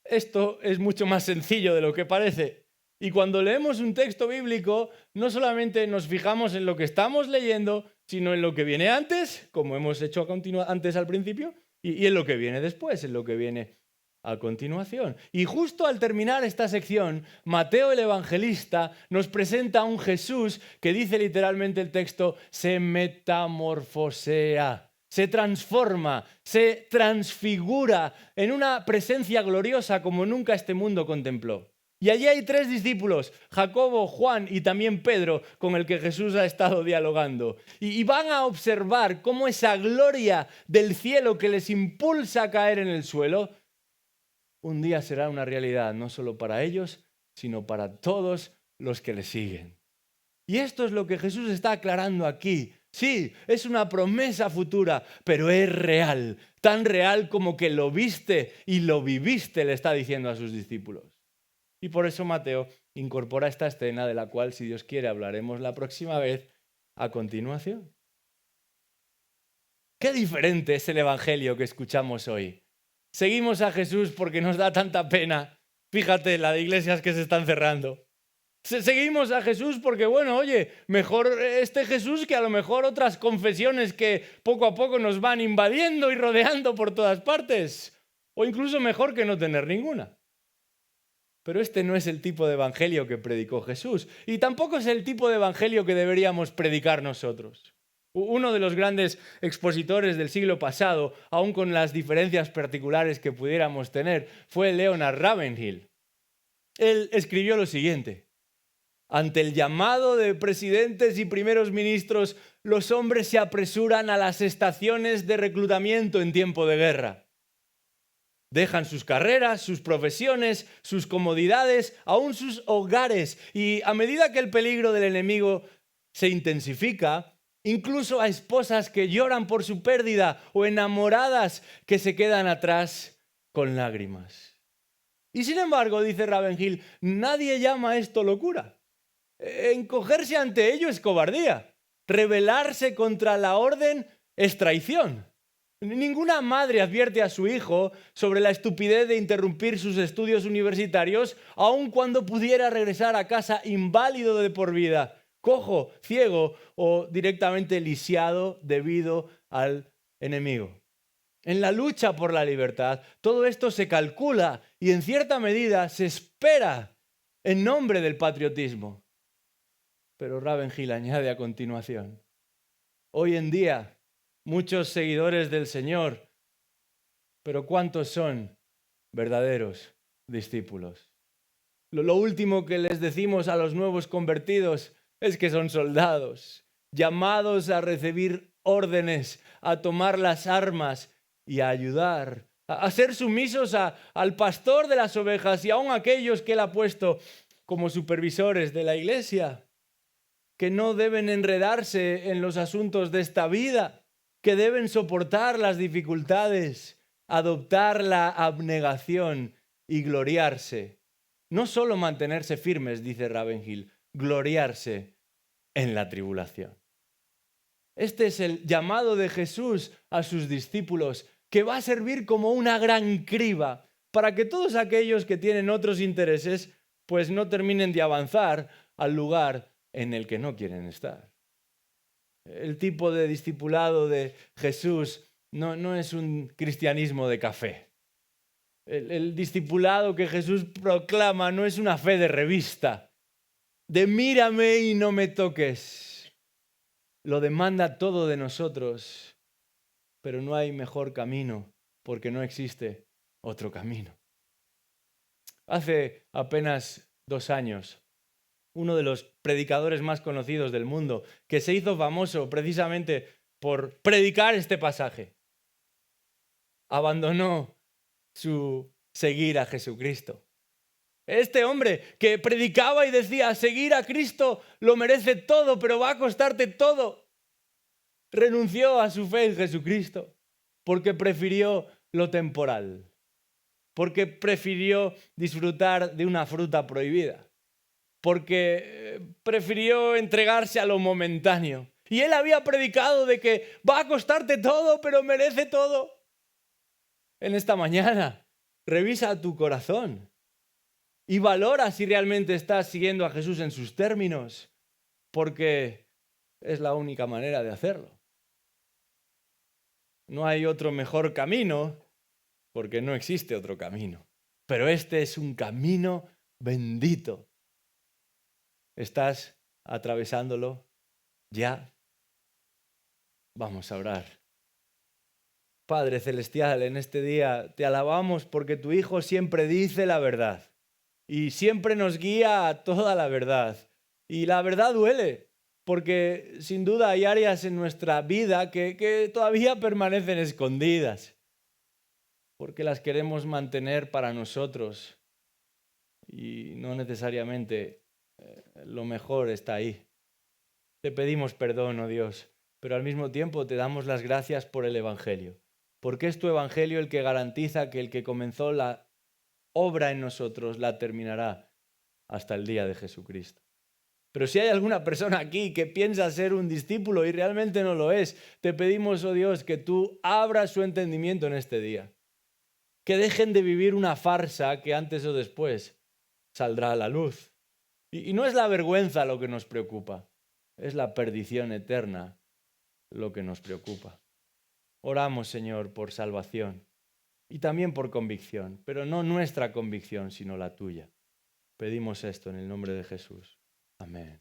esto es mucho más sencillo de lo que parece. Y cuando leemos un texto bíblico, no solamente nos fijamos en lo que estamos leyendo, sino en lo que viene antes, como hemos hecho antes al principio, y en lo que viene después, en lo que viene a continuación. Y justo al terminar esta sección, Mateo el evangelista nos presenta a un Jesús que dice literalmente el texto, se metamorfosea, se transforma, se transfigura en una presencia gloriosa como nunca este mundo contempló. Y allí hay 3 discípulos, Jacobo, Juan y también Pedro, con el que Jesús ha estado dialogando. Y van a observar cómo esa gloria del cielo que les impulsa a caer en el suelo, un día será una realidad, no solo para ellos, sino para todos los que le siguen. Y esto es lo que Jesús está aclarando aquí. Sí, es una promesa futura, pero es real, tan real como que lo viste y lo viviste, le está diciendo a sus discípulos. Y por eso Mateo incorpora esta escena de la cual, si Dios quiere, hablaremos la próxima vez a continuación. Qué diferente es el evangelio que escuchamos hoy. Seguimos a Jesús porque nos da tanta pena. Fíjate, la de iglesias que se están cerrando. Seguimos a Jesús porque, bueno, oye, mejor este Jesús que a lo mejor otras confesiones que poco a poco nos van invadiendo y rodeando por todas partes. O incluso mejor que no tener ninguna. Pero este no es el tipo de evangelio que predicó Jesús. Y tampoco es el tipo de evangelio que deberíamos predicar nosotros. Uno de los grandes expositores del siglo pasado, aun con las diferencias particulares que pudiéramos tener, fue Leonard Ravenhill. Él escribió lo siguiente: ante el llamado de presidentes y primeros ministros, los hombres se apresuran a las estaciones de reclutamiento en tiempo de guerra. Dejan sus carreras, sus profesiones, sus comodidades, aún sus hogares. Y a medida que el peligro del enemigo se intensifica, incluso a esposas que lloran por su pérdida o enamoradas que se quedan atrás con lágrimas. Y sin embargo, dice Ravenhill, nadie llama a esto locura. Encogerse ante ello es cobardía. Rebelarse contra la orden es traición. Ninguna madre advierte a su hijo sobre la estupidez de interrumpir sus estudios universitarios, aun cuando pudiera regresar a casa inválido de por vida, cojo, ciego o directamente lisiado debido al enemigo. En la lucha por la libertad, todo esto se calcula y en cierta medida se espera en nombre del patriotismo. Pero Ravenhill añade a continuación: hoy en día, muchos seguidores del Señor, pero ¿cuántos son verdaderos discípulos? Lo último que les decimos a los nuevos convertidos es que son soldados, llamados a recibir órdenes, a tomar las armas y a ayudar, a ser sumisos al pastor de las ovejas y aun a aquellos que él ha puesto como supervisores de la iglesia, que no deben enredarse en los asuntos de esta vida, que deben soportar las dificultades, adoptar la abnegación y gloriarse. No solo mantenerse firmes, dice Ravenhill, gloriarse en la tribulación. Este es el llamado de Jesús a sus discípulos, que va a servir como una gran criba para que todos aquellos que tienen otros intereses pues no terminen de avanzar al lugar en el que no quieren estar. El tipo de discipulado de Jesús no es un cristianismo de café. El discipulado que Jesús proclama no es una fe de revista, de mírame y no me toques. Lo demanda todo de nosotros, pero no hay mejor camino porque no existe otro camino. Hace apenas 2 años, uno de los predicadores más conocidos del mundo, que se hizo famoso precisamente por predicar este pasaje, abandonó su seguir a Jesucristo. Este hombre que predicaba y decía, seguir a Cristo lo merece todo, pero va a costarte todo, renunció a su fe en Jesucristo porque prefirió lo temporal, porque prefirió disfrutar de una fruta prohibida, porque prefirió entregarse a lo momentáneo. Y él había predicado de que va a costarte todo, pero merece todo. En esta mañana, revisa tu corazón y valora si realmente estás siguiendo a Jesús en sus términos, porque es la única manera de hacerlo. No hay otro mejor camino, porque no existe otro camino. Pero este es un camino bendito. ¿Estás atravesándolo ya? Vamos a orar. Padre Celestial, en este día te alabamos porque tu Hijo siempre dice la verdad y siempre nos guía a toda la verdad. Y la verdad duele, porque sin duda hay áreas en nuestra vida que todavía permanecen escondidas, porque las queremos mantener para nosotros y no necesariamente lo mejor está ahí. Te pedimos perdón, oh Dios, pero al mismo tiempo te damos las gracias por el Evangelio, porque es tu Evangelio el que garantiza que el que comenzó la obra en nosotros la terminará hasta el día de Jesucristo. Pero si hay alguna persona aquí que piensa ser un discípulo y realmente no lo es, te pedimos, oh Dios, que tú abras su entendimiento en este día, que dejen de vivir una farsa que antes o después saldrá a la luz. Y no es la vergüenza lo que nos preocupa, es la perdición eterna lo que nos preocupa. Oramos, Señor, por salvación y también por convicción, pero no nuestra convicción, sino la tuya. Pedimos esto en el nombre de Jesús. Amén.